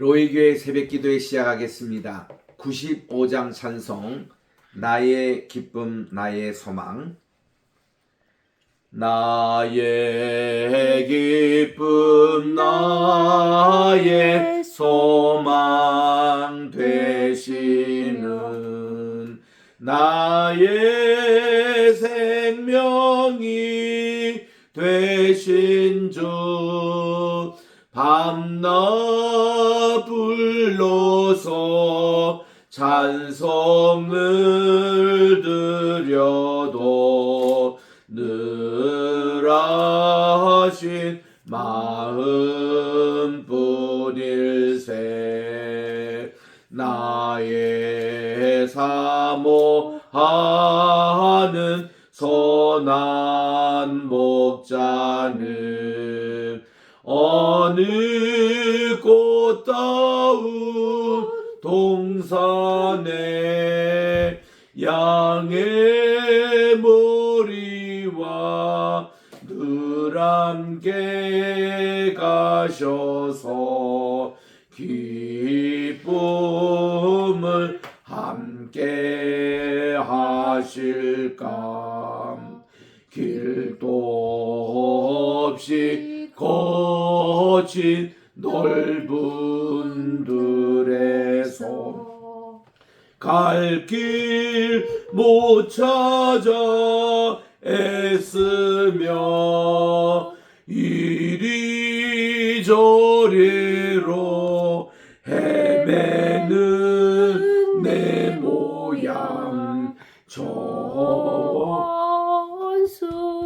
로이교회 새벽기도회 시작하겠습니다. 95장 찬송 나의 기쁨 나의 소망. 나의 기쁨 나의 소망 되시는 나의 생명이 되신 주 밤낮 불러서 찬송을 드려도 늘 하신 마음뿐일세. 나의 사모하는 선한 목자는 어느 꽃다운 동산에 양의 머리와 늘 함께 가셔서 기쁨을 함께 하실까. 길도 없이 거친 넓은 들에서 갈 길 못 찾아 애쓰며 이리저리로 헤매는 내 모양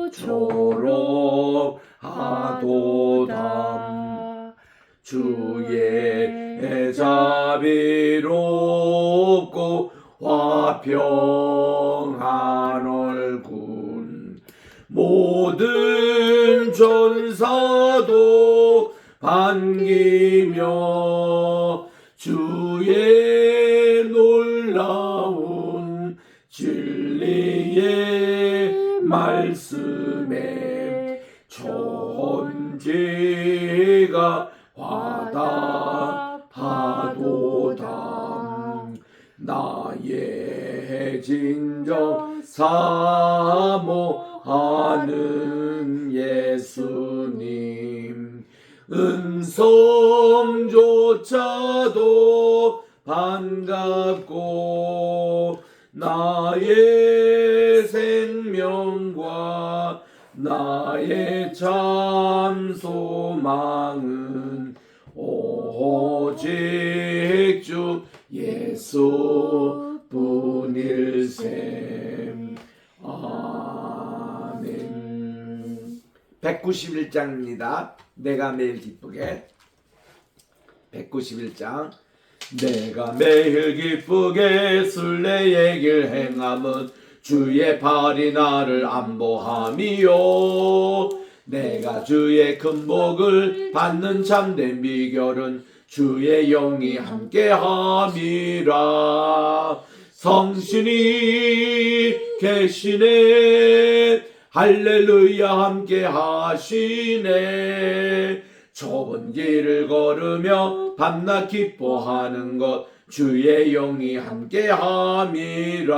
전수처럼 하도다. 주의 자비롭고 화평한 얼굴 모든 전사도 반기며 주의 놀라운 진리의 말씀에 천지가 화답하도다. 나의 진정 사모하는 예수님 음성조차도 반갑고 나의 생명과 나의 참 소망은 오직 주 예수뿐일세. 아멘. 191장입니다. 내가 매일 기쁘게. 191장. 내가 매일 기쁘게 순례의 길 행함은 주의 팔이 나를 안보함이요. 내가 주의 큰 복을 받는 참된 비결은 주의 영이 함께함이라. 성신이 계시네. 할렐루야 함께하시네. 좁은 길을 걸으며 밤낮 기뻐하는 것 주의 영이 함께함이라.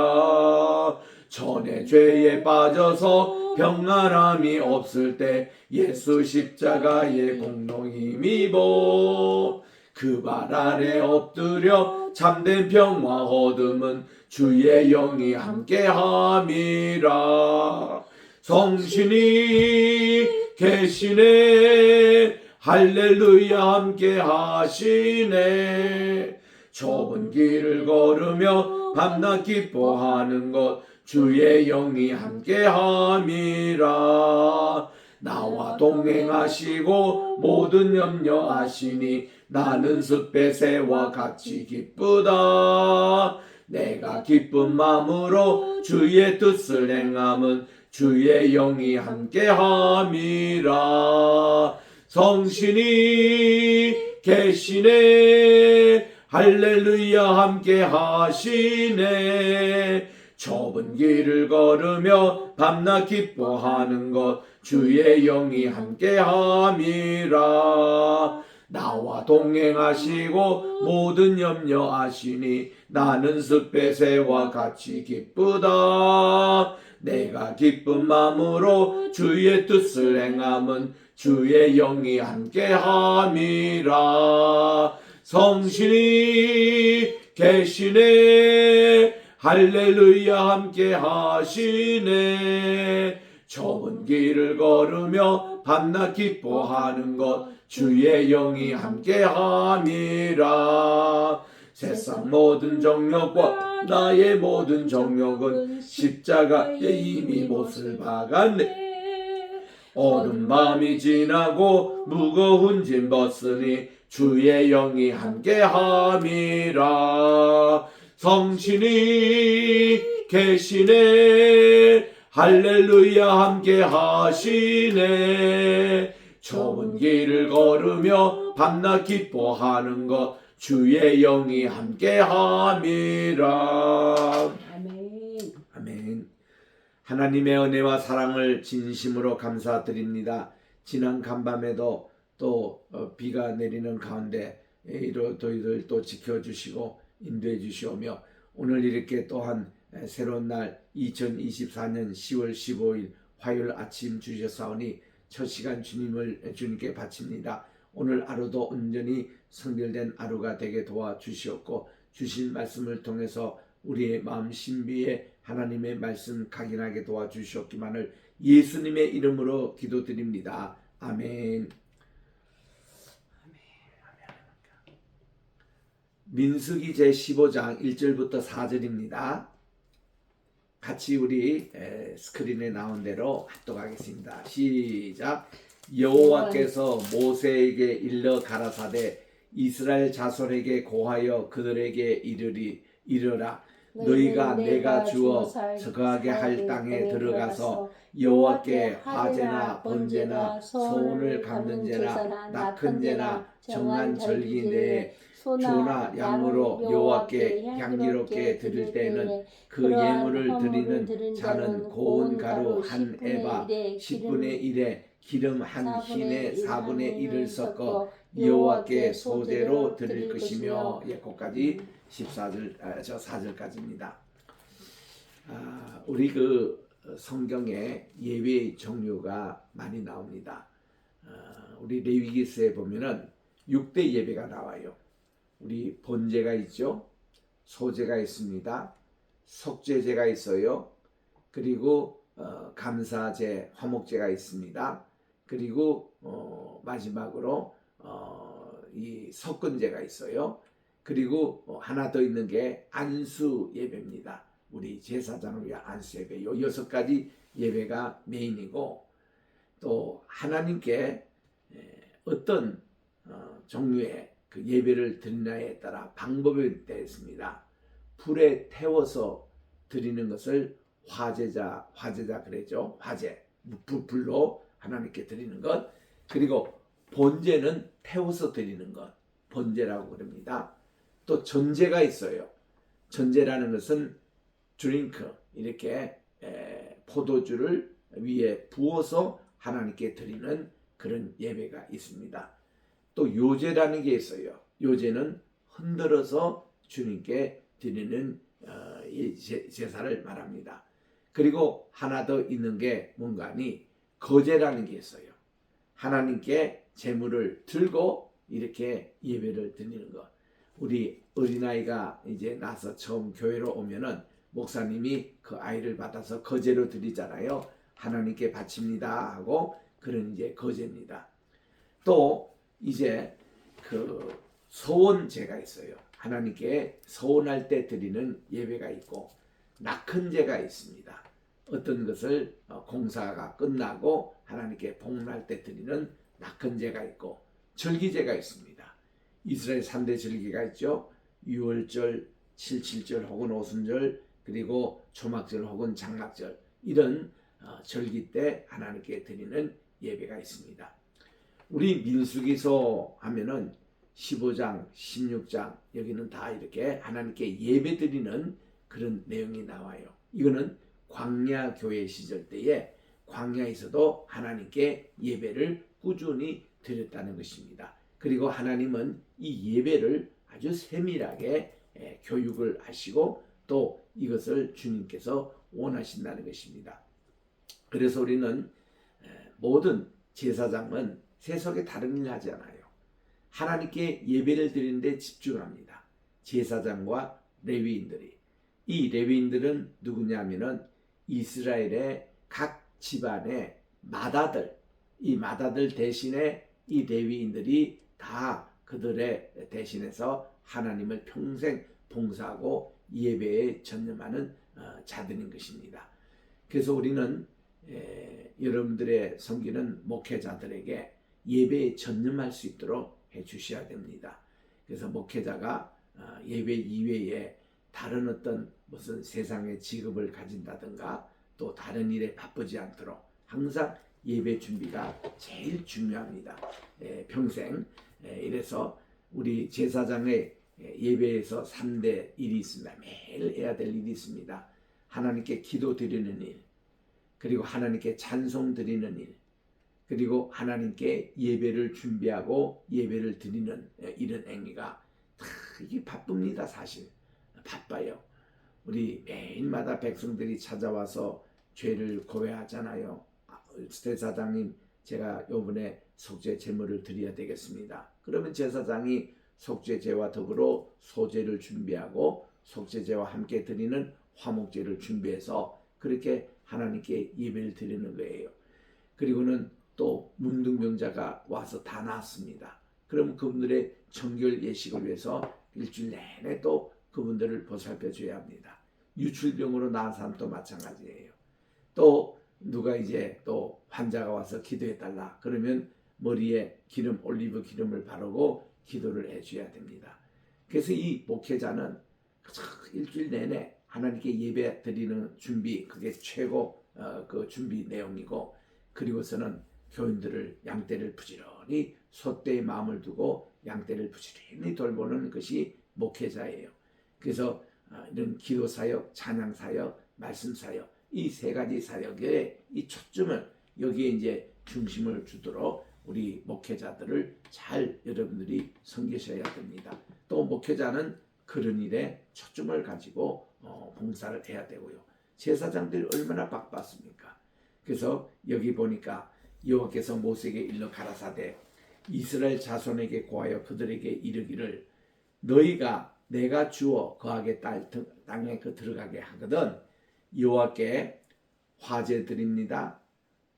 전에 죄에 빠져서 평안함이 없을 때 예수 십자가의 공로 힘입어 그 발 아래 엎드려 참된 평화 얻음은 주의 영이 함께함이라. 성신이 계시네. 할렐루야 함께하시네. 좁은 길을 걸으며 밤낮 기뻐하는 것 주의 영이 함께함이라. 나와 동행하시고 모든 염려하시니 나는 숫배새와 같이 기쁘다. 내가 기쁜 마음으로 주의 뜻을 행함은 주의 영이 함께함이라. 성신이 계시네. 할렐루야 함께하시네. 좁은 길을 걸으며 밤낮 기뻐하는 것 주의 영이 함께함이라. 나와 동행하시고 모든 염려하시니 나는 습배새와 같이 기쁘다. 내가 기쁜 마음으로 주의 뜻을 행함은 주의 영이 함께함이라. 성신이 계시네. 할렐루야 함께 하시네. 좁은 길을 걸으며 밤낮 기뻐하는 것 주의 영이 함께함이라. 세상 모든 정욕과 나의 모든 정욕은 십자가에 이미 못을 박았네. 어두운 밤이 지나고 무거운 짐 벗으니 주의 영이 함께함이라. 성신이 계시네. 할렐루야 함께 하시네. 좁은 길을 걸으며 밤낮 기뻐하는 것 주의 영이 함께함이라. 아멘. 아멘. 하나님의 은혜와 사랑을 진심으로 감사드립니다. 지난 간밤에도 또 비가 내리는 가운데 저희들 또 지켜주시고 인도해 주시오며 오늘 이렇게 또한 새로운 날 2024년 10월 15일 화요일 아침 주셨사오니 첫 시간 주님께 바칩니다. 오늘 하루도 온전히 성결된 하루가 되게 도와주시옵고 주신 말씀을 통해서 우리의 마음 신비에 하나님의 말씀 각인하게 도와주시옵기만을 예수님의 이름으로 기도드립니다. 아멘. 민수기 제15장 1절부터 4절입니다. 같이 우리 스크린에 나온 대로 합독하겠습니다. 시작. 여호와께서 모세에게 일러 가라사대 이스라엘 자손에게 고하여 그들에게 이르라. 너희가 내가 주어 거하게 할 땅에 들어가서 여호와께 화제나 번제나 소원을 갚는 제나 낙헌 제나 정한 절기 내에 소나 양으로 여호와께 향기롭게 드릴 때에는 그 예물을 드리는 자는 고운 가루 한 에바 10분의 1에 기름 한 흰에 4분의 1을 섞어 여호와께 소제로 드릴 것이며. 예고까지 4절까지입니다. 우리 성경에 예배의 종류가 많이 나옵니다. 우리 레위기서에 보면은 6대 예배가 나와요. 우리 번제가 있죠. 소제가 있습니다. 속죄제가 있어요. 그리고 감사제, 화목제가 있습니다. 그리고 마지막으로 이 석근제가 있어요. 그리고 하나 더 있는 게 안수 예배입니다. 우리 제사장을 위한 안수 예배. 요 6가지 예배가 메인이고 또 하나님께 어떤 종류의 그 예배를 드리냐에 따라 방법에 되어 있습니다. 불에 태워서 드리는 것을 화제자 그랬죠. 화제, 불로 하나님께 드리는 것. 그리고 번제는 태워서 드리는 것, 번제라고 그럽니다. 또 전제가 있어요. 전제라는 것은 드링크, 이렇게 포도주를 위에 부어서 하나님께 드리는 그런 예배가 있습니다. 또 요제라는 게 있어요. 요제는 흔들어서 주님께 드리는 제사를 말합니다. 그리고 하나 더 있는 게 뭔가니 거제라는 게 있어요. 하나님께 제물을 들고 이렇게 예배를 드리는 것. 우리 어린아이가 이제 나서 처음 교회로 오면은 목사님이 그 아이를 받아서 거제로 드리잖아요. 하나님께 바칩니다 하고 그런 이제 거제입니다. 또 이제 그 소원제가 있어요. 하나님께 소원할 때 드리는 예배가 있고 낙헌제가 있습니다. 어떤 것을 공사가 끝나고 하나님께 복날 때 드리는 낙헌제가 있고 절기제가 있습니다. 이스라엘 3대 절기가 있죠. 유월절, 칠칠절 혹은 오순절, 그리고 초막절 혹은 장막절, 이런 절기 때 하나님께 드리는 예배가 있습니다. 우리 민수기서 하면은 15장, 16장 여기는 다 이렇게 하나님께 예배 드리는 그런 내용이 나와요. 이거는 광야 교회 시절 때에 광야에서도 하나님께 예배를 꾸준히 드렸다는 것입니다. 그리고 하나님은 이 예배를 아주 세밀하게 교육을 하시고 또 이것을 주님께서 원하신다는 것입니다. 그래서 우리는 모든 제사장은 세속에 다른 일을 하지 않아요. 하나님께 예배를 드리는데 집중합니다. 제사장과 레위인들이. 이 레위인들은 누구냐면은 이스라엘의 각 집안의 마다들, 이 마다들 대신에 이 레위인들이 다 그들의 대신해서 하나님을 평생 봉사하고 예배에 전념하는 자들인 것입니다. 그래서 우리는 여러분들의 섬기는 목회자들에게 예배에 전념할 수 있도록 해 주셔야 됩니다. 그래서 목회자가 예배 이외에 다른 어떤 무슨 세상의 직업을 가진다든가 또 다른 일에 바쁘지 않도록 항상 예배 준비가 제일 중요합니다. 평생. 이래서 우리 제사장의 예배에서 3대 일이 있습니다. 매일 해야 될 일이 있습니다. 하나님께 기도 드리는 일, 그리고 하나님께 찬송 드리는 일, 그리고 하나님께 예배를 준비하고 예배를 드리는 이런 행위가 다 이게 바쁩니다. 사실 바빠요. 우리 매일마다 백성들이 찾아와서 죄를 고해하잖아요. 제사장님, 제가 요번에 속죄 제물을 드려야 되겠습니다. 그러면 제사장이 속죄제와 더불어 소제를 준비하고 속죄제와 함께 드리는 화목제를 준비해서 그렇게 하나님께 예배를 드리는 거예요. 그리고는 또 문둥병자가 와서 다 나았습니다. 그럼 그분들의 정결 예식을 위해서 일주일 내내 또 그분들을 보살펴 줘야 합니다. 유출병으로 나은 사람도 마찬가지예요. 또 누가 이제 또 환자가 와서 기도해 달라 그러면 머리에 기름, 올리브 기름을 바르고 기도를 해줘야 됩니다. 그래서 이 목회자는 일주일 내내 하나님께 예배 드리는 준비, 그게 최고 그 준비 내용이고, 그리고서는 교인들을 양떼를 부지런히 소떼의 마음을 두고 양떼를 부지런히 돌보는 것이 목회자예요. 그래서 이런 기도 사역, 찬양 사역, 말씀 사역, 이 세 가지 사역에 이 초점을 여기에 이제 중심을 주도록 우리 목회자들을 잘 여러분들이 섬기셔야 됩니다. 또 목회자는 그런 일에 초점을 가지고 봉사를 해야 되고요. 제사장들이 얼마나 바빴습니까? 그래서 여기 보니까 여호와께서 모세에게 일러 가라사대 이스라엘 자손에게 고하여 그들에게 이르기를 너희가 내가 주어 거하게 땅에 들어가게 하거든 여호와께 화제 드립니다.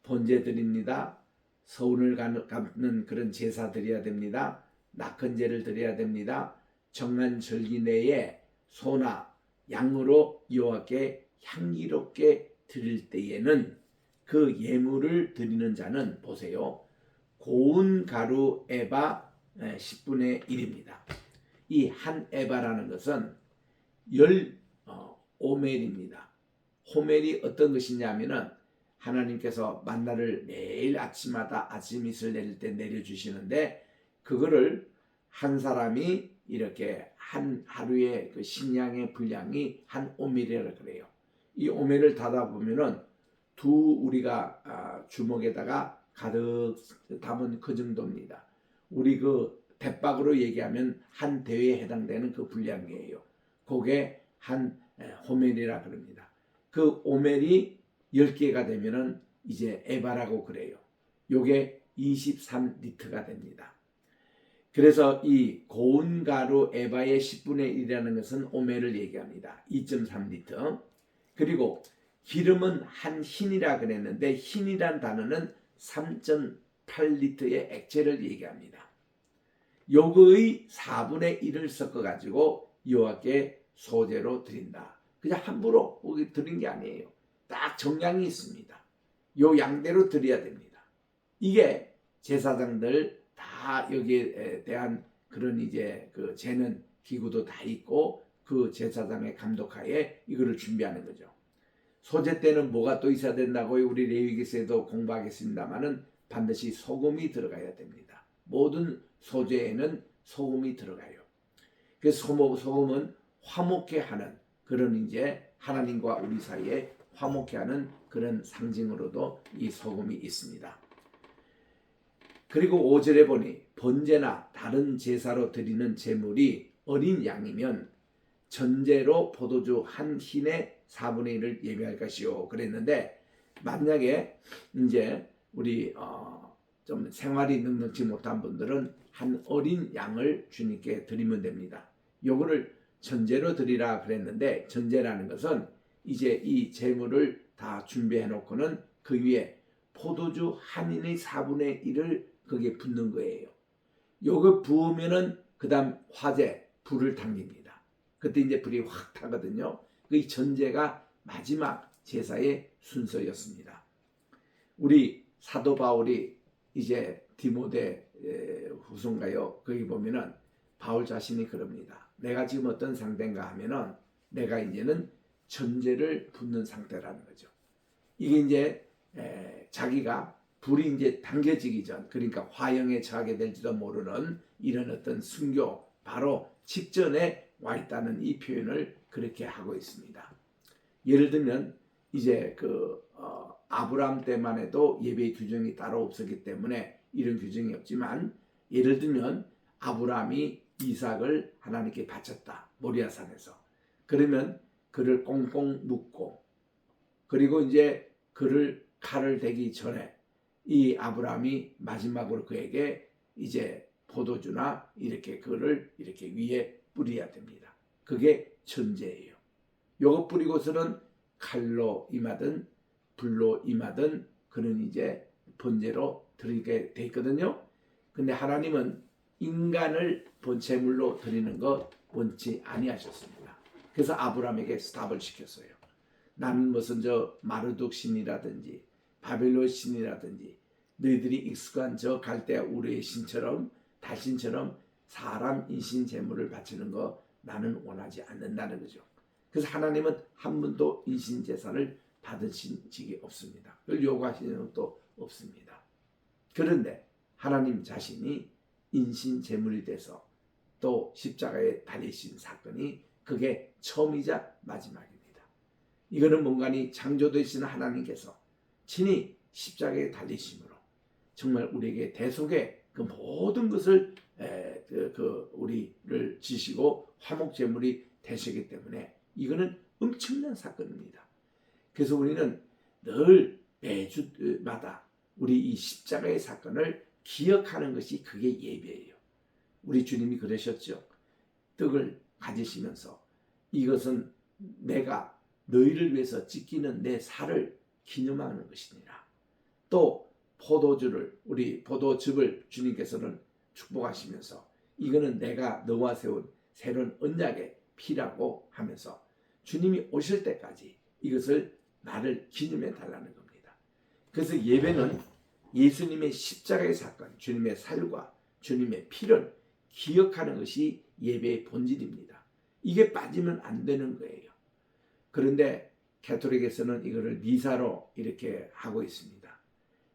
번제 드립니다. 서운을 갚는 그런 제사 드려야 됩니다. 낙헌제를 드려야 됩니다. 정한 절기 내에 소나 양으로 여호와께 향기롭게 드릴 때에는 그 예물을 드리는 자는 보세요. 고운 가루 에바 10분의 1입니다. 이 한 에바라는 것은 10오멜입니다. 호멜이 어떤 것이냐면은 하나님께서 만나를 매일 아침마다 아침 이슬 내릴 때 내려주시는데 그거를 한 사람이 이렇게 한 하루의 그 식량의 분량이 한 오멜이라 그래요. 이 오멜을 닫아 보면은 우리가 주먹에다가 가득 담은 그 정도입니다. 우리 그 대박으로 얘기하면 한 대회에 해당되는 그 분량이에요. 그게 한 호멜이라 그럽니다. 그 오멜이 10개가 되면은 이제 에바라고 그래요. 요게 23리터가 됩니다. 그래서 이 고운 가루 에바의 10분의 1이라는 것은 오멜을 얘기합니다. 2.3리터. 그리고 기름은 한 흰이라 그랬는데 흰이란 단어는 3.8리터의 액체를 얘기합니다. 요거의 4분의 1을 섞어가지고 여호와께 소제로 드린다. 그냥 함부로 거기 드린 게 아니에요. 딱 정량이 있습니다. 요 양대로 드려야 됩니다. 이게 제사장들 다 여기에 대한 그런 이제 그 재는 기구도 다 있고 그 제사장의 감독하에 이거를 준비하는 거죠. 소제 때는 뭐가 또 있어야 된다고요? 우리 레위기서에도 공부하겠습니다만은 반드시 소금이 들어가야 됩니다. 모든 소제에는 소금이 들어가요. 그래서 소금은 화목케 하는 그런 이제 하나님과 우리 사이에 화목케 하는 그런 상징으로도 이 소금이 있습니다. 그리고 5절에 보니 번제나 다른 제사로 드리는 제물이 어린 양이면 전제로 포도주 한 흰의 4분의 1을 예배할 것이요 그랬는데, 만약에 이제 우리 좀 생활이 넉넉지 못한 분들은 한 어린 양을 주님께 드리면 됩니다. 요거를 전제로 드리라 그랬는데, 전제라는 것은 이제 이 제물을 다 준비해 놓고는 그 위에 포도주 한 흰의 4분의 1을 거기에 붓는 거예요. 요거 부으면은 그 다음 화재 불을 당깁니다. 그때 이제 불이 확 타거든요. 그 전제가 마지막 제사의 순서였습니다. 우리 사도 바울이 이제 디모데 후서인가요? 거기 보면은 바울 자신이 그럽니다. 내가 지금 어떤 상태인가 하면은 내가 이제는 전제를 붓는 상태라는 거죠. 이게 이제 자기가 불이 이제 당겨지기 전, 그러니까 화형에 처하게 될지도 모르는 이런 어떤 순교 바로 직전에 와 있다는 이 표현을 그렇게 하고 있습니다. 예를 들면 이제 아브라함 때만 해도 예배 규정이 따로 없었기 때문에 이런 규정이 없지만, 예를 들면 아브라함이 이삭을 하나님께 바쳤다, 모리아산에서. 그러면 그를 꽁꽁 묶고, 그리고 이제 그를 칼을 대기 전에 이 아브라함이 마지막으로 그에게 이제 포도주나 이렇게 그를 이렇게 위에 뿌려야 됩니다. 그게 전제예요. 요거 뿌리고서는 칼로 임하든 불로 임하든 그는 이제 번제로 드리게 돼 있거든요. 근데 하나님은 인간을 번제물로 드리는 것 원치 아니하셨습니다. 그래서 아브라함에게 스탑을 시켰어요. 나는 무슨 마르둑 신이라든지 바벨론 신이라든지 너희들이 익숙한 갈대아 우르의 신처럼 달신처럼 사람 인신 제물을 바치는 거 나는 원하지 않는다는 거죠. 그래서 하나님은 한 번도 인신 제사를 받으신 적이 없습니다. 그걸 요구하시는 것도 없습니다. 그런데 하나님 자신이 인신 제물이 돼서 또 십자가에 달리신 사건이 그게 처음이자 마지막입니다. 이거는 뭔가니 창조되신 하나님께서 친히 십자가에 달리심으로 정말 우리에게 대속의 그 모든 것을 우리를 지시고 화목 제물이 되시기 때문에 이거는 엄청난 사건입니다. 그래서 우리는 늘 매주마다 우리 이 십자가의 사건을 기억하는 것이 그게 예배예요. 우리 주님이 그러셨죠. 떡을 가지시면서 이것은 내가 너희를 위해서 찢기는 내 살을 기념하는 것이니라. 또 포도주를, 우리 포도즙을 주님께서는 축복하시면서 이거는 내가 너와 세운 새로운 언약의 피라고 하면서 주님이 오실 때까지 이것을 나를 기념해 달라는 겁니다. 그래서 예배는 예수님의 십자가의 사건, 주님의 살과 주님의 피를 기억하는 것이 예배의 본질입니다. 이게 빠지면 안 되는 거예요. 그런데 가톨릭에서는 이거를 미사로 이렇게 하고 있습니다.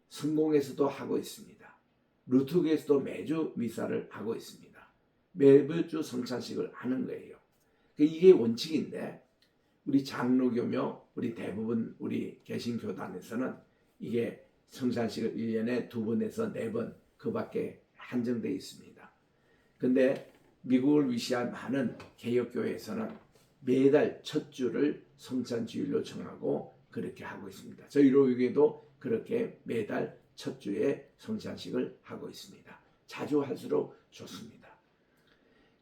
성공에서도 하고 있습니다. 루터교에서도 매주 미사를 하고 있습니다. 매주 성찬식을 하는 거예요. 이게 원칙인데 우리 장로교며 우리 대부분 우리 개신교단에서는 이게 성찬식을 1년에 2번에서 4번 그밖에 한정되어 있습니다. 근데 미국을 위시한 많은 개혁교회에서는 매달 첫 주를 성찬주일로 정하고 그렇게 하고 있습니다. 저희 로교회도 그렇게 매달 첫 주에 성찬식을 하고 있습니다. 자주 할수록 좋습니다.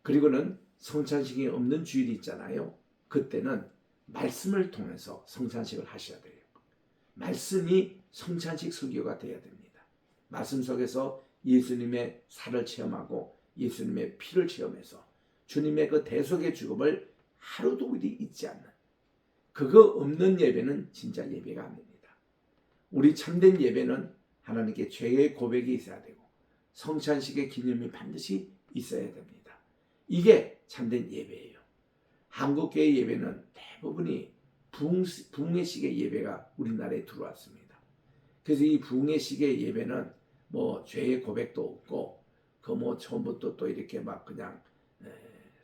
그리고는 성찬식이 없는 주일이 있잖아요. 그때는 말씀을 통해서 성찬식을 하셔야 돼요. 말씀이 성찬식 설교가 되어야 됩니다. 말씀 속에서 예수님의 살을 체험하고 예수님의 피를 체험해서 주님의 그 대속의 죽음을 하루도 우리 잊지 않는, 그거 없는 예배는 진짜 예배가 아닙니다. 우리 참된 예배는 하나님께 죄의 고백이 있어야 되고 성찬식의 기념이 반드시 있어야 됩니다. 이게 참된 예배예요. 한국교회 예배는 대부분이 부흥회식의 예배가 우리나라에 들어왔습니다. 그래서 이 부흥회식의 예배는 뭐 죄의 고백도 없고 처음부터 또 이렇게 막 그냥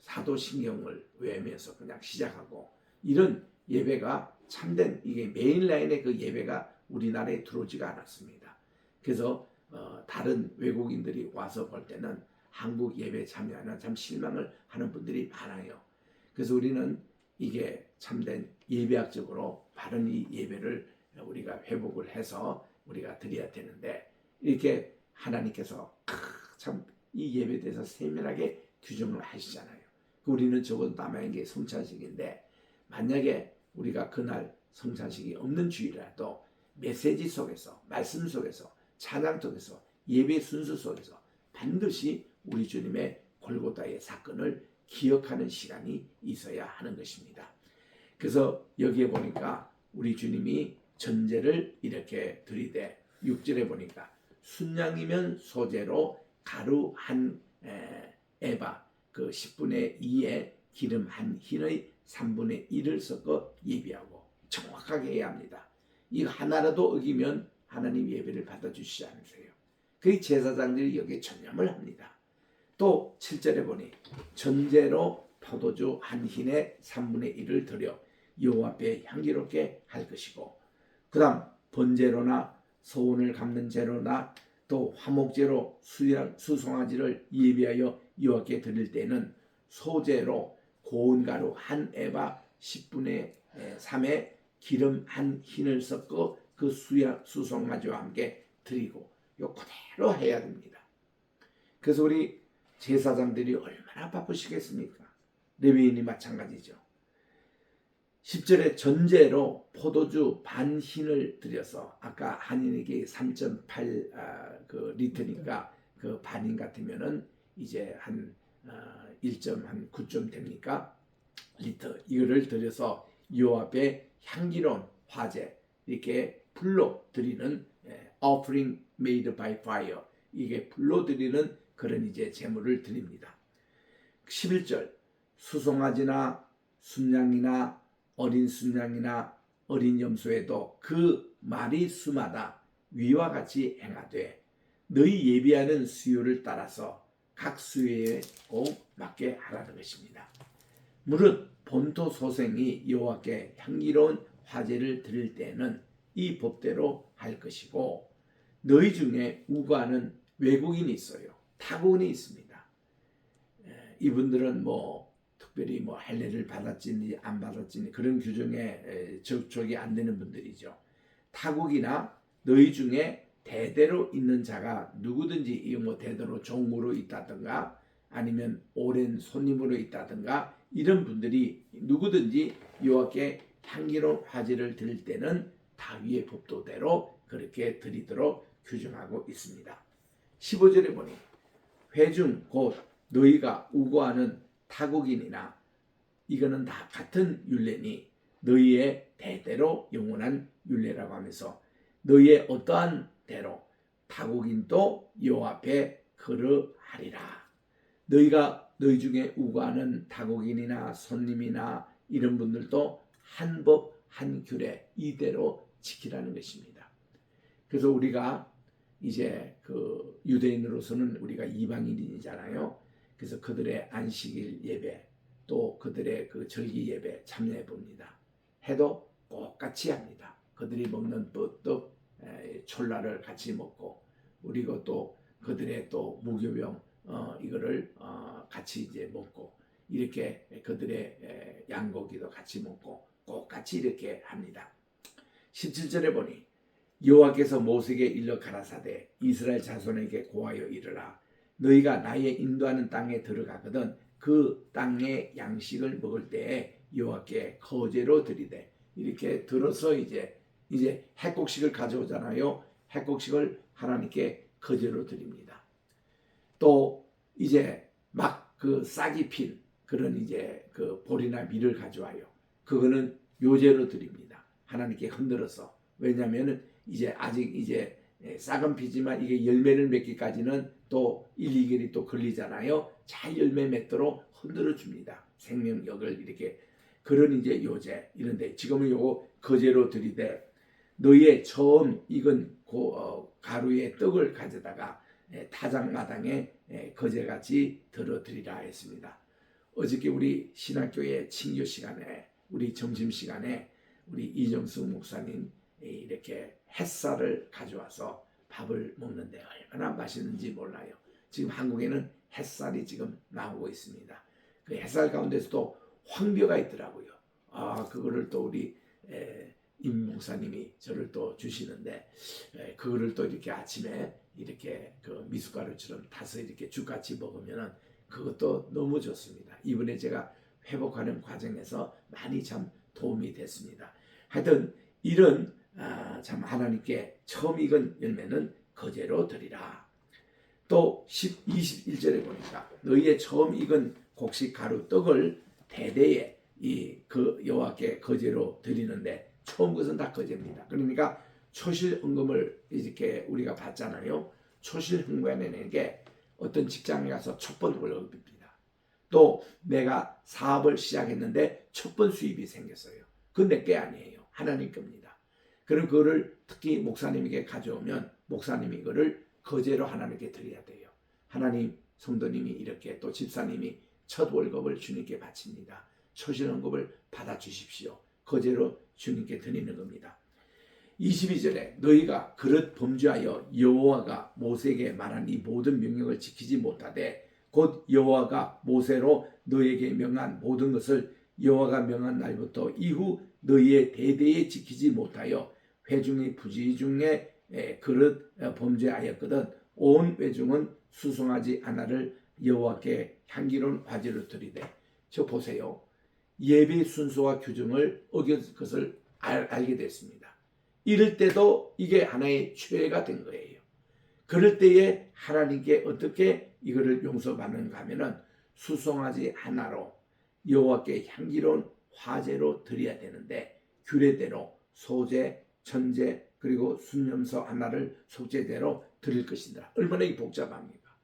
사도신경을 외우면서 그냥 시작하고 이런 예배가 참된 이게 메인라인의 그 예배가 우리나라에 들어오지가 않았습니다. 그래서 다른 외국인들이 와서 볼 때는 한국 예배 참여하는 참 실망을 하는 분들이 많아요. 그래서 우리는 이게 참된 예배학적으로 바른 이 예배를 우리가 회복을 해서 우리가 드려야 되는데, 이렇게 하나님께서 참 이 예배에 대해서 세밀하게 규정을 하시잖아요. 우리는 적어도 남아있는 게 성찬식인데, 만약에 우리가 그날 성찬식이 없는 주일이라도 메시지 속에서, 말씀 속에서, 찬양 속에서, 예배 순서 속에서 반드시 우리 주님의 골고다의 사건을 기억하는 시간이 있어야 하는 것입니다. 그래서 여기에 보니까 우리 주님이 전제를 이렇게 드리되, 6절에 보니까 순양이면 소재로 가루 한 에바 그 10분의 2에 기름 한 흰의 3분의 1을 섞어 예비하고, 정확하게 해야 합니다. 이거 하나라도 어기면 하나님 예배를 받아주시지 않으세요. 그 제사장들이 여기에 전념을 합니다. 또 7절에 보니 전제로 포도주 한 흰에 3분의 1을 드려 여호와 앞에 향기롭게 할 것이고, 그 다음 번제로나 소원을 갚는 제로나 또 화목제로 수송아지를 예비하여 여호와께 드릴 때는 소제로 고운 가루 한 에바 10분의 3에 기름 한 흰을 섞어 그 수송아지와 함께 드리고, 요 그대로 해야 됩니다. 그래서 우리 제사장들이 얼마나 바쁘시겠습니까? 레위인이 마찬가지죠. 10절에 전제로 포도주 반 흰을 들여서, 아까 한인에게 3.8 그 리터니까 그 반인 같으면은 이제 한 1.9점 됩니까? 리터, 이거를 들여서 여호와 앞에 향기로운 화제, 이렇게 불로 드리는 offering made by fire, 이게 불로 드리는 그런 이제 제물을 드립니다. 11절 수송아지나 순양이나 어린 순양이나 어린 염소에도 그 마리 수마다 위와 같이 행하되 너희 예비하는 수요를 따라서 각 수요에 꼭 맞게 하라는 것입니다. 무릇 본토 소생이 여호와께 향기로운 화제를 드릴 때에는 이 법대로 할 것이고, 너희 중에 우거하는 외국인이 있어요. 타국인이 있습니다. 이분들은 특별히 할례를 받았지니 안 받았지니 그런 규정에 접촉이 안 되는 분들이죠. 타국이나 너희 중에 대대로 있는 자가 누구든지 대대로 종으로 있다든가 아니면 오랜 손님으로 있다든가 이런 분들이 누구든지 여호와께 향기로운 화제를 드릴 때는 다윗의 법도대로 그렇게 드리도록 규정하고 있습니다. 15절에 보니 회중 곧 너희가 우고하는 타국인이나, 이거는 다 같은 율례니 너희의 대대로 영원한 율례라고 하면서, 너희의 어떠한 대로 타국인도 여호와 앞에 거르하리라. 너희 중에 우고하는 타국인이나 손님이나 이런 분들도 한 법 한 규례 이대로 지키라는 것입니다. 그래서 우리가 이제 그 유대인으로서는 우리가 이방인이잖아요. 그래서 그들의 안식일 예배 또 그들의 그 절기 예배 참여해 봅니다. 해도 똑같이 합니다. 그들이 먹는 떡 촐라를 같이 먹고, 그리고 또 그들의 또 무교병 이거를 같이 이제 먹고, 이렇게 그들의 양고기도 같이 먹고 똑같이 이렇게 합니다. 17절에 보니 여호와께서 모세에게 일러 가라사대 이스라엘 자손에게 고하여 이르라. 너희가 나의 인도하는 땅에 들어가거든 그 땅의 양식을 먹을 때에 여호와께 거제로 드리되, 이렇게 들어서 이제 핵곡식을 가져오잖아요. 핵곡식을 하나님께 거제로 드립니다. 또 이제 막 그 싹이 핀 그런 이제 그 보리나 밀을 가져와요. 그거는 요제로 드립니다. 하나님께 흔들어서. 왜냐하면은 이제 아직 이제 싹은 피지만 이게 열매를 맺기까지는 또 1, 2개월이 또 걸리잖아요. 잘 열매 맺도록 흔들어 줍니다. 생명력을 이렇게. 그런 이제 요제 이런데, 지금은 요거 거제로 드리되 너희의 처음 익은 가루의 떡을 가져다가 타작마당에 거제같이 들어드리라 했습니다. 어저께 우리 신학교의 친교 시간에, 우리 점심시간에 우리 이정수 목사님 이렇게 햇살을 가져와서 밥을 먹는데 얼마나 맛있는지 몰라요. 지금 한국에는 햇살이 지금 나오고 있습니다. 그 햇살 가운데서도 황벼가 있더라고요. 그거를 또 우리 임 목사님이 저를 또 주시는데, 그거를 또 이렇게 아침에 이렇게 그 미숫가루처럼 타서 이렇게 죽같이 먹으면은 그것도 너무 좋습니다. 이번에 제가 회복하는 과정에서 많이 참 도움이 됐습니다. 하여튼 이런 참 하나님께 처음 익은 열매는 거제로 드리라. 또 21절에 보니까 너희의 처음 익은 곡식 가루 떡을 대대에 그 여호와께 거제로 드리는데, 처음 것은 다 거제입니다. 그러니까 초실헌금을 이렇게 우리가 받잖아요. 초실헌금에는 게 어떤 직장에 가서 첫 번 월급입니다. 또 내가 사업을 시작했는데 첫 번 수입이 생겼어요. 그건 내 게 아니에요. 하나님 겁니다. 그럼 그거를 특히 목사님에게 가져오면 목사님이 이거를 거제로 하나님께 드려야 돼요. 하나님, 성도님이 이렇게 또 집사님이 첫 월급을 주님께 바칩니다. 초실헌금을 받아주십시오. 거제로 주님께 드리는 겁니다. 22절에 너희가 그릇 범죄하여 여호와가 모세에게 말한 이 모든 명령을 지키지 못하되 곧 여호와가 모세로 너희에게 명한 모든 것을 여호와가 명한 날부터 이후 너희의 대대에 지키지 못하여 회중의 부지중에 그릇 범죄하였거든 온 회중은 수송하지 않아를 여호와께 향기로운 화제로 드리되. 저 보세요. 예배 순서와 규정을 어긴 것을 알게 됐습니다. 이럴 때도 이게 하나의 죄가 된 거예요. 그럴 때에 하나님께 어떻게 이거를 용서받는가 하면은 수송아지 하나로 여호와께 향기로운 화제로 드려야 되는데, 규례대로 소제, 천제 그리고 순염소 하나를 속죄제로 드릴 것이더라. 얼마나 복잡합니까?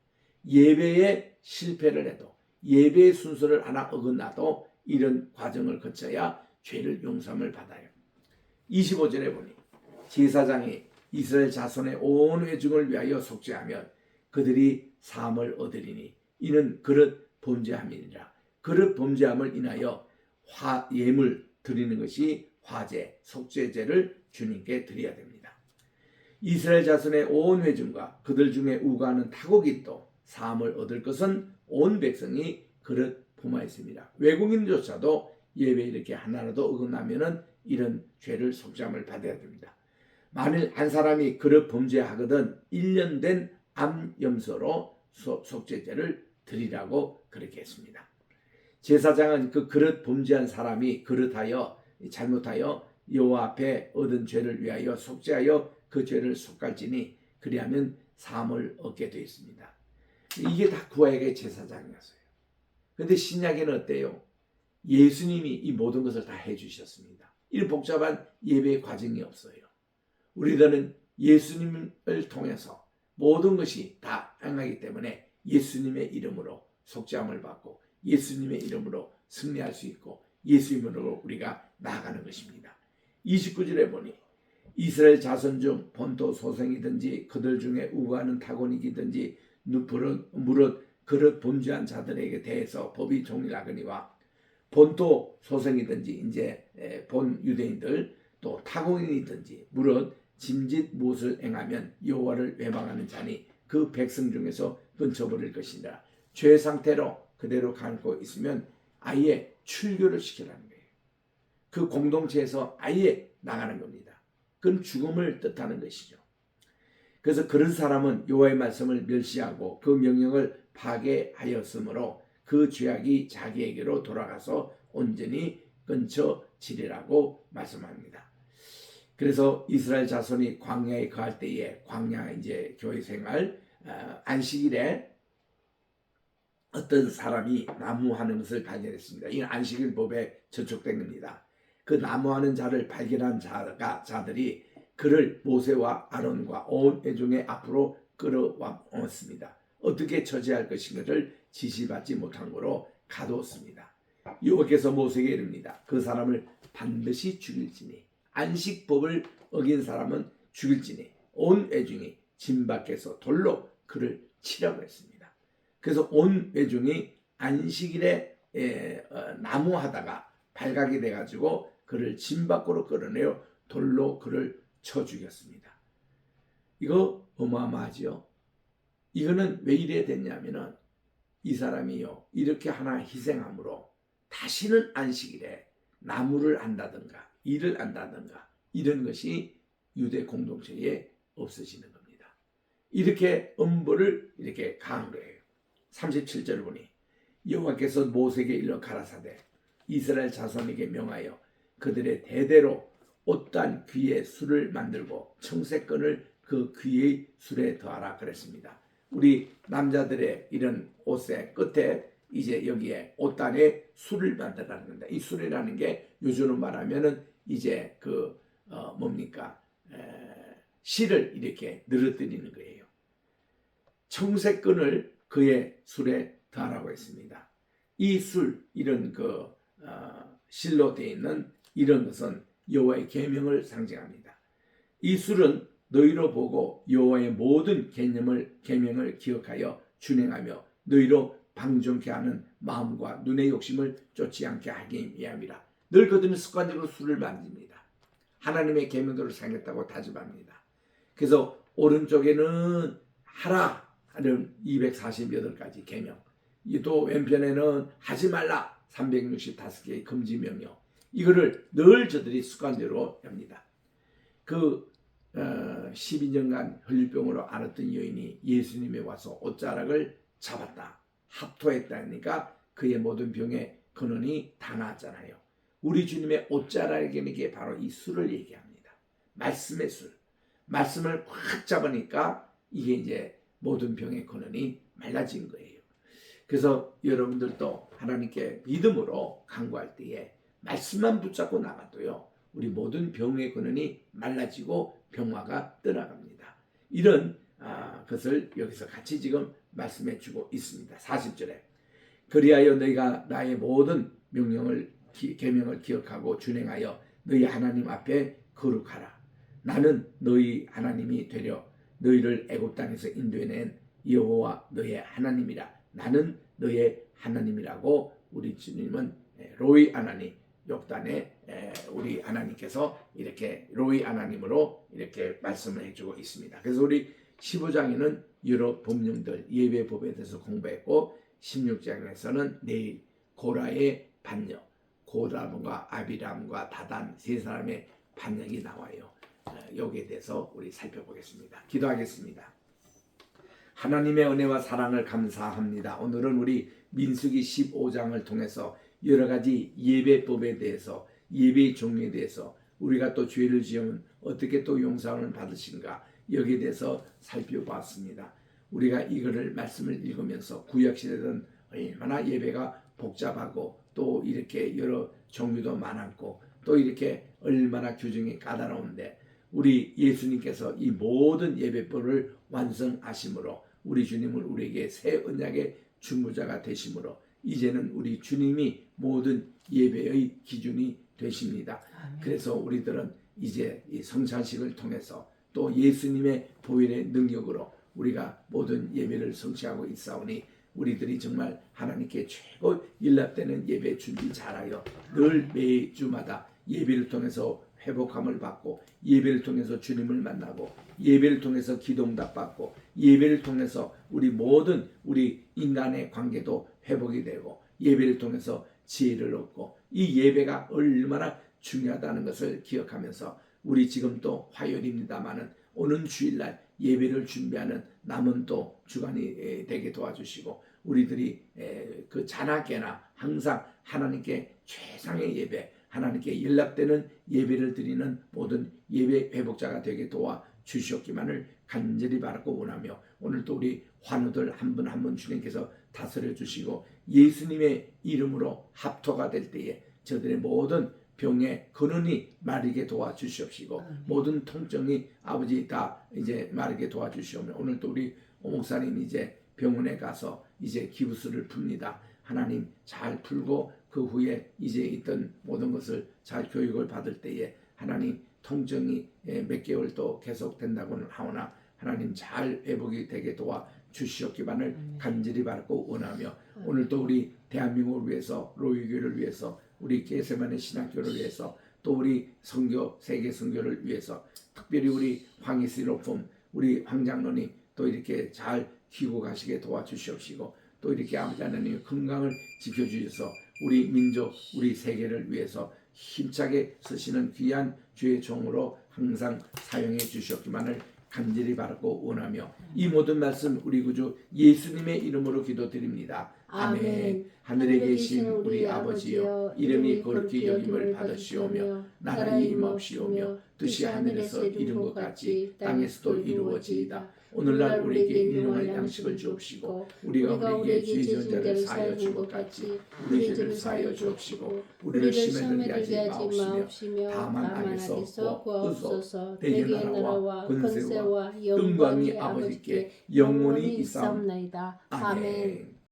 예배에 실패를 해도, 예배의 순서를 하나 어긋나도 이런 과정을 거쳐야 죄를 용서함을 받아요. 25절에 보니 제사장이 이스라엘 자손의 온 회중을 위하여 속죄하면 그들이 사함을 얻으리니 이는 그릇 범죄함이니라. 그릇 범죄함을 인하여 예물 드리는 것이 화제, 속죄제를 주님께 드려야 됩니다. 이스라엘 자손의 온 회중과 그들 중에 우가하는 타국인도 사함을 얻을 것은 온 백성이 그릇 범하였습니다. 외국인조차도 예배 이렇게 하나라도 어긋나면은 이런 죄를 속죄함을 받아야 됩니다. 만일 한 사람이 그릇 범죄하거든 1년 된 암염소로 속죄제를 드리라고 그렇게 했습니다. 제사장은 그 그릇 범죄한 사람이 그릇하여 잘못하여 여호와 앞에 얻은 죄를 위하여 속죄하여 그 죄를 속갈지니 그리하면 사함을 얻게 되어 있습니다. 이게 다 구약의 제사장이었어요. 그런데 신약에는 어때요? 예수님이 이 모든 것을 다 해주셨습니다. 이런 복잡한 예배의 과정이 없어요. 우리들은 예수님을 통해서 모든 것이 다 행하기 때문에 예수님의 이름으로 속죄함을 받고 예수님의 이름으로 승리할 수 있고 예수 이름으로 우리가 나아가는 것입니다. 29절에 보니 이스라엘 자손 중 본토 소생이든지 그들 중에 우고하는 타고니기든지 무릇 그릇 범죄한 자들에게 대해서 법이 동일하거니와 본토 소생이든지 이제 본 유대인들 또 타고인이든지 무릇 짐짓 무엇을 행하면 여호와를 외방하는 자니 그 백성 중에서 끊쳐버릴 것이니라. 죄 상태로 그대로 감고 있으면 아예 출교를 시키라는 거예요. 그 공동체에서 아예 나가는 겁니다. 그건 죽음을 뜻하는 것이죠. 그래서 그런 사람은 여호와의 말씀을 멸시하고 그 명령을 파괴하였으므로 그 죄악이 자기에게로 돌아가서 온전히 끊쳐지리라고 말씀합니다. 그래서 이스라엘 자손이 광야에 거할 때에 광야 이제 교회 생활 안식일에 어떤 사람이 나무하는 것을 발견했습니다. 이 안식일법에 저촉된 겁니다. 그 나무하는 자를 발견한 자들이 그를 모세와 아론과 온 회중의 앞으로 끌어왔습니다. 어떻게 처치할 것인가를 지시받지 못한 거로 가두었습니다. 여호와께서 모세에게 이릅니다. 그 사람을 반드시 죽일지니 안식법을 어긴 사람은 죽일지니 온 회중이 진 밖에서 돌로 그를 치라고 했습니다. 그래서 온 회중이 안식일에 나무하다가 발각이 돼가지고 그를 진 밖으로 끌어내어 돌로 그를 쳐 죽였습니다. 이거 어마어마하지요. 이거는 왜 이래 됐냐면은 이 사람이요 이렇게 하나 희생함으로 다시는 안식일에 나무를 안다든가 일을 안다든가 이런 것이 유대 공동체에 없어지는 겁니다. 이렇게 엄벌을 이렇게 가한 거예요. 37절 보니 여호와께서 모세에게 일러 가라사대 이스라엘 자손에게 명하여 그들의 대대로 옷단 귀에 술을 만들고 청색건을 그 귀의 술에 더하라 그랬습니다. 우리 남자들의 이런 옷의 끝에 이제 여기에 옷단에 술을 만들라는 겁니다. 이 술이라는 게 요즘으로 말하면은 이제 뭡니까 실을 이렇게 늘어뜨리는 거예요. 청색건을 그의 술에 더하라고 했습니다. 이 술 이런 실로 되어 있는 이런 것은 여호와의 계명을 상징합니다. 이 술은 너희로 보고 여호와의 모든 계명을 기억하여 준행하며 너희로 방종케 하는 마음과 눈의 욕심을 쫓지 않게 하기 위함이라. 늘 그들은 습관적으로 술을 만집니다. 하나님의 계명대로 살겠다고 다짐합니다. 그래서 오른쪽에는 하라 하는 248가지 계명, 또 왼편에는 하지 말라 365개의 금지 명령, 이거를 늘 저들이 습관대로 합니다. 12년간 혈류병으로 앓았던 여인이 예수님에 와서 옷자락을 잡았다, 합토했다니까 그의 모든 병의 근원이 다 나았잖아요. 우리 주님의 옷자락이라는 게 바로 이 술을 얘기합니다. 말씀의 술. 말씀을 꽉 잡으니까 이게 이제 모든 병의 근원이 말라진 거예요. 그래서 여러분들도 하나님께 믿음으로 간구할 때에 말씀만 붙잡고 나가도요, 우리 모든 병의 근원이 말라지고 병화가 떠나갑니다. 이런 것을 여기서 같이 지금 말씀해 주고 있습니다. 40절에 그리하여 너희가 나의 모든 계명을 기억하고 준행하여 너희 하나님 앞에 거룩하라. 나는 너희 하나님이 되려 너희를 애굽 땅에서 인도해낸 여호와 너의 하나님이라. 나는 너의 하나님이라고 우리 주님은 로이 하나님, 역단에 우리 하나님께서 이렇게 로이 하나님으로 이렇게 말씀을 해주고 있습니다. 그래서 우리 15장에는 여러 법령들 예배 법에 대해서 공부했고 16장에서는 내일 고라의 반역, 고람과 아비람과 다단 세 사람의 반역이 나와요. 여기에 대해서 우리 살펴보겠습니다. 기도하겠습니다. 하나님의 은혜와 사랑을 감사합니다. 오늘은 우리 민수기 15장을 통해서 여러 가지 예배법에 대해서, 예배의 종류에 대해서, 우리가 또 죄를 지으면 어떻게 또 용서를 받으신가, 여기에 대해서 살펴봤습니다. 우리가 이거를 말씀을 읽으면서 구약시대는 얼마나 예배가 복잡하고 또 이렇게 여러 종류도 많았고 또 이렇게 얼마나 규정이 까다로운데 우리 예수님께서 이 모든 예배법을 완성하심으로 우리 주님은 우리에게 새 언약의 중보자가 되심으로 이제는 우리 주님이 모든 예배의 기준이 되십니다. 그래서 우리들은 이제 이 성찬식을 통해서 또 예수님의 보혈의 능력으로 우리가 모든 예배를 성취하고 있사오니 우리들이 정말 하나님께 최고 일납되는 예배 준비 잘하여 늘 매주마다 예배를 통해서 회복함을 받고 예배를 통해서 주님을 만나고 예배를 통해서 기도응답 받고 예배를 통해서 우리 모든 우리 인간의 관계도 회복이 되고 예배를 통해서 지혜를 얻고 이 예배가 얼마나 중요하다는 것을 기억하면서 우리 지금 또 화요일입니다마는 오는 주일날 예배를 준비하는 남은 또 주간이 되게 도와주시고 우리들이 그 자나깨나 항상 하나님께 최상의 예배, 하나님께 연락되는 예배를 드리는 모든 예배 회복자가 되게 도와주시옵기만을 간절히 바라고 원하며 오늘도 우리 환우들 한 분 한 분 주님께서 다스려 주시고 예수님의 이름으로 합토가 될 때에 저들의 모든 병의 근원이 마르게 도와주시옵시고 모든 통증이 아버지 다 이제 마르게 도와주시오며 오늘도 우리 오 목사님 이제 병원에 가서 이제 기부스를 풉니다. 하나님 잘 풀고 그 후에 이제 있던 모든 것을 잘 교육을 받을 때에 하나님 통증이 몇 개월 또 계속된다고는 하오나 하나님 잘 회복이 되게 도와주시옵기만을 간절히 바라고 원하며 오늘도 우리 대한민국을 위해서 로이교를 위해서 우리 게세마네 신학교를 위해서 또 우리 선교 세계 선교를 위해서 특별히 우리 황희스 높음 우리 황장로님 또 이렇게 잘 키고 가시게 도와주시옵시고 또 이렇게 아버지 하나님 건강을 지켜주셔서 우리 민족 우리 세계를 위해서 힘차게 쓰시는 귀한 주의 종으로 항상 사용해 주시옵기만을 간절히 바라고 원하며 이 모든 말씀 우리 구주 예수님의 이름으로 기도드립니다. 아멘. 하늘에 계신 우리 아버지여 이름이 거룩히 여김을 받으시오며 나라의 임하옵시오며 뜻이 하늘에서 이룬 것 같이 땅에서도 이루어지이다. 오늘날 우리에게 일용할 양식을 주옵시고 우리가 우리에게 죄 지은 자를 사하여 준 것 같이 우리 죄를 사하여 주옵시고 우리를 시험에 들게 하지 마옵시며 다만 악에서 구하옵소서. 대개 나라와 권세와 영광이 아버지께 영원히 있사옵나이다. 아멘.